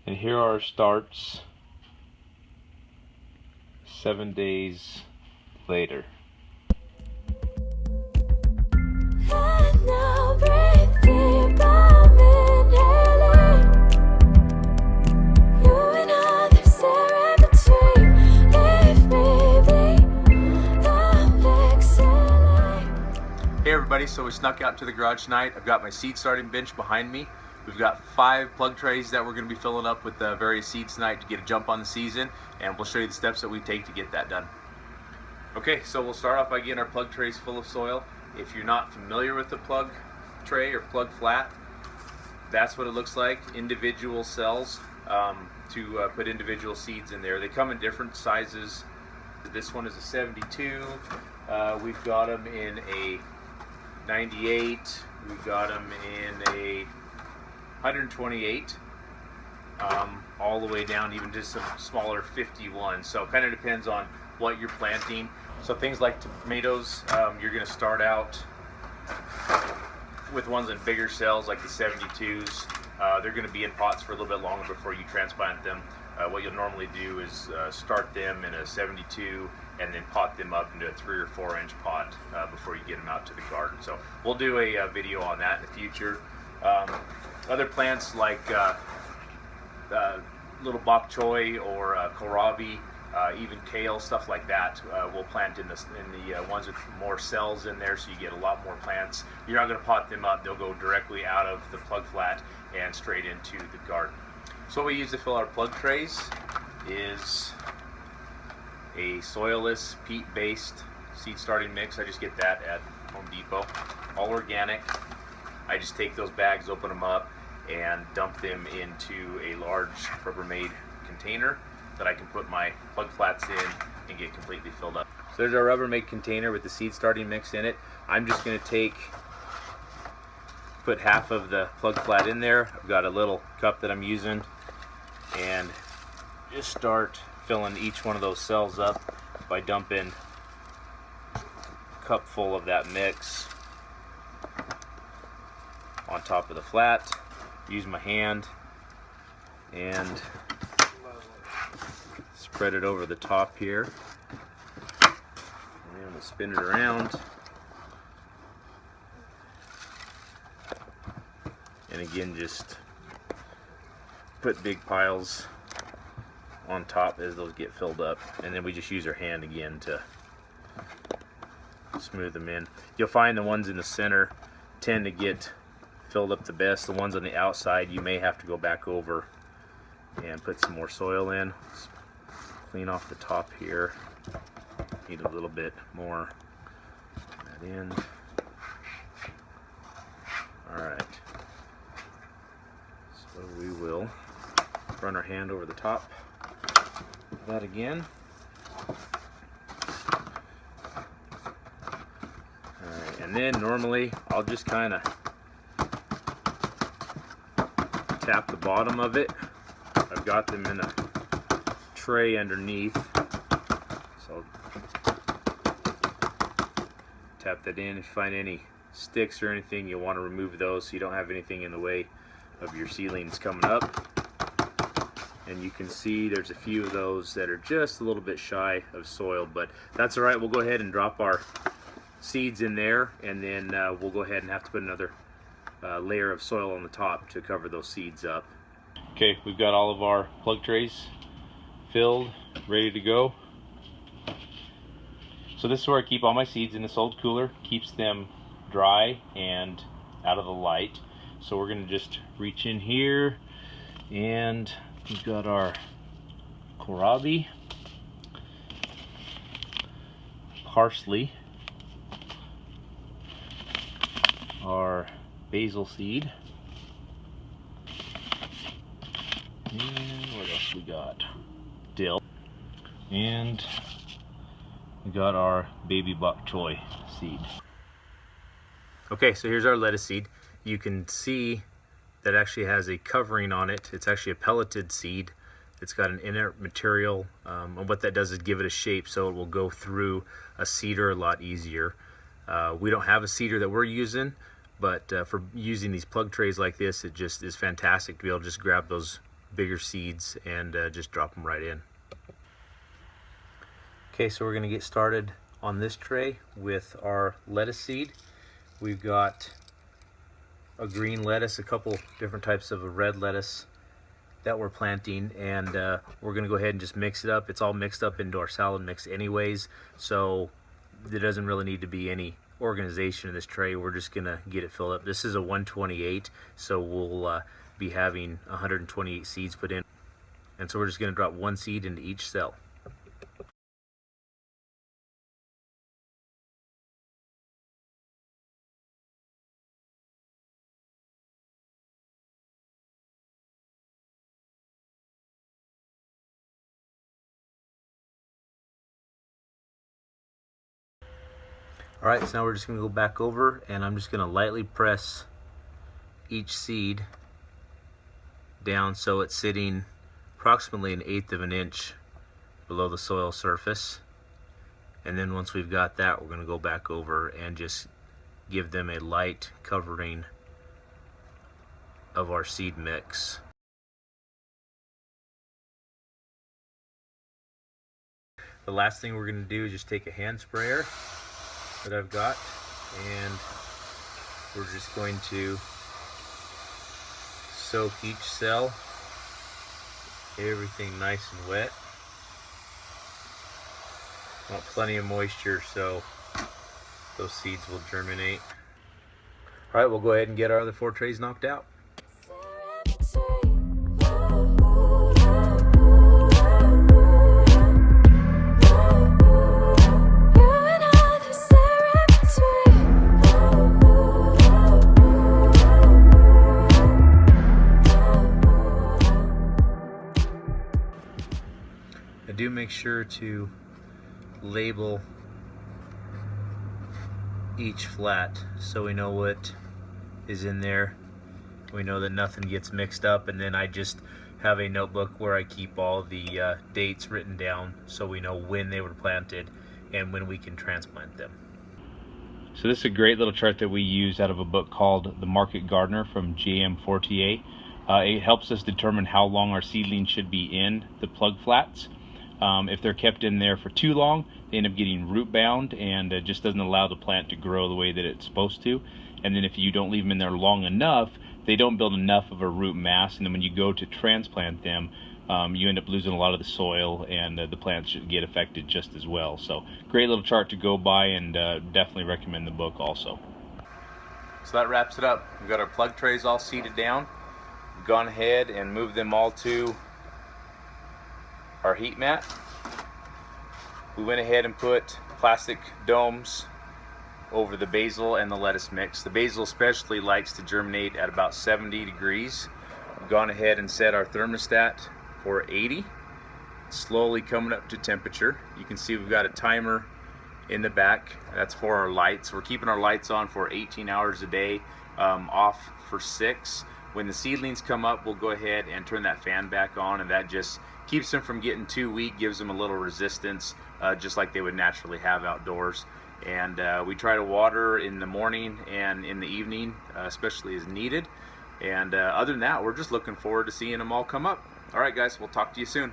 And here are our starts 7 days later. Hey everybody, so we snuck out to the garage tonight. I've got my seed starting bench behind me. We've got 5 plug trays that we're going to be filling up with various seeds tonight to get a jump on the season, and we'll show you the steps that we take to get that done. Okay, so we'll start off by getting our plug trays full of soil. If you're not familiar with the plug tray or plug flat, that's what it looks like. Individual cells to put individual seeds in there. They come in different sizes. This one is a 72. We've got them in a 98, we got them in a 128, all the way down even to some smaller 51. So it kind of depends on what you're planting. So things like tomatoes, you're going to start out with ones in bigger cells like the 72s. They're going to be in pots for a little bit longer before you transplant them. What you'll normally do is start them in a 72 and then pot them up into a 3 or 4 inch pot before you get them out to the garden. So we'll do a video on that in the future. Other plants like little bok choy or kohlrabi, even kale, stuff like that, we'll plant in the ones with more cells in there, so you get a lot more plants. You're not going to pot them up; they'll go directly out of the plug flat and straight into the garden. So what we use to fill our plug trays is a soilless, peat-based seed starting mix. I just get that at Home Depot, all organic. I just take those bags, open them up, and dump them into a large Rubbermaid container that I can put my plug flats in and get completely filled up. So there's our Rubbermaid container with the seed starting mix in it. I'm just going to put half of the plug flat in there. I've got a little cup that I'm using, and just start filling each one of those cells up by dumping a cup full of that mix on top of the flat. Use my hand and spread it over the top here, and we'll spin it around, and again just put big piles on top as those get filled up, and then we just use our hand again to smooth them in. You'll find the ones in the center tend to get filled up the best. The ones on the outside you may have to go back over and put some more soil in. Just clean off the top here. Need a little bit more. Put that in. Alright. So we will run our hand over the top of that again. Alright, and then normally I'll just kind of tap the bottom of it. I've got them in a tray underneath, so tap that in. If you find any sticks or anything, you'll want to remove those so you don't have anything in the way of your seedlings coming up. And you can see there's a few of those that are just a little bit shy of soil, but that's all right. We'll go ahead and drop our seeds in there, and then we'll go ahead and have to put another layer of soil on the top to cover those seeds up. Okay, we've got all of our plug trays filled, ready to go. So this is where I keep all my seeds, in this old cooler. Keeps them dry and out of the light. So we're going to just reach in here, and we've got our kohlrabi, parsley, our basil seed, and what else we got? Dill, and we got our baby bok choy seed. Okay, so here's our lettuce seed. You can see that actually has a covering on it. It's actually a pelleted seed. It's got an inert material, and what that does is give it a shape so it will go through a seeder a lot easier. We don't have a seeder that we're using, but for using these plug trays like this, it just is fantastic to be able to just grab those bigger seeds and just drop them right in. Okay, so we're going to get started on this tray with our lettuce seed. We've got a green lettuce, a couple different types of a red lettuce that we're planting, and we're going to go ahead and just mix it up. It's all mixed up into our salad mix anyways, so there doesn't really need to be any organization in this tray. We're just going to get it filled up. This is a 128, so we'll be having 128 seeds put in, and so we're just going to drop one seed into each cell. Alright, so now we're just going to go back over, and I'm just going to lightly press each seed down so it's sitting approximately 1/8 of an inch below the soil surface. And then once we've got that, we're going to go back over and just give them a light covering of our seed mix. The last thing we're going to do is just take a hand sprayer that I've got, and we're just going to soak each cell, everything nice and wet. Want plenty of moisture so those seeds will germinate. Alright, we'll go ahead and get our other 4 trays knocked out. Do make sure to label each flat so we know what is in there. We know that nothing gets mixed up, and then I just have a notebook where I keep all the dates written down so we know when they were planted and when we can transplant them. So this is a great little chart that we use out of a book called The Market Gardener from J.M. Fortier. It helps us determine how long our seedlings should be in the plug flats. If they're kept in there for too long, they end up getting root bound, and it just doesn't allow the plant to grow the way that it's supposed to. And then if you don't leave them in there long enough, they don't build enough of a root mass, and then when you go to transplant them, you end up losing a lot of the soil, and the plants should get affected just as well. So great little chart to go by, and definitely recommend the book also. So that wraps it up. We've got our plug trays all seeded down. We've gone ahead and moved them all to our heat mat. We went ahead and put plastic domes over the basil and the lettuce mix. The basil especially likes to germinate at about 70 degrees. We've gone ahead and set our thermostat for 80, slowly coming up to temperature. You can see we've got a timer in the back. That's for our lights. We're keeping our lights on for 18 hours a day, off for 6. When the seedlings come up, we'll go ahead and turn that fan back on, and that just keeps them from getting too weak, gives them a little resistance, just like they would naturally have outdoors. And we try to water in the morning and in the evening, especially as needed. And other than that, we're just looking forward to seeing them all come up. All right, guys, we'll talk to you soon.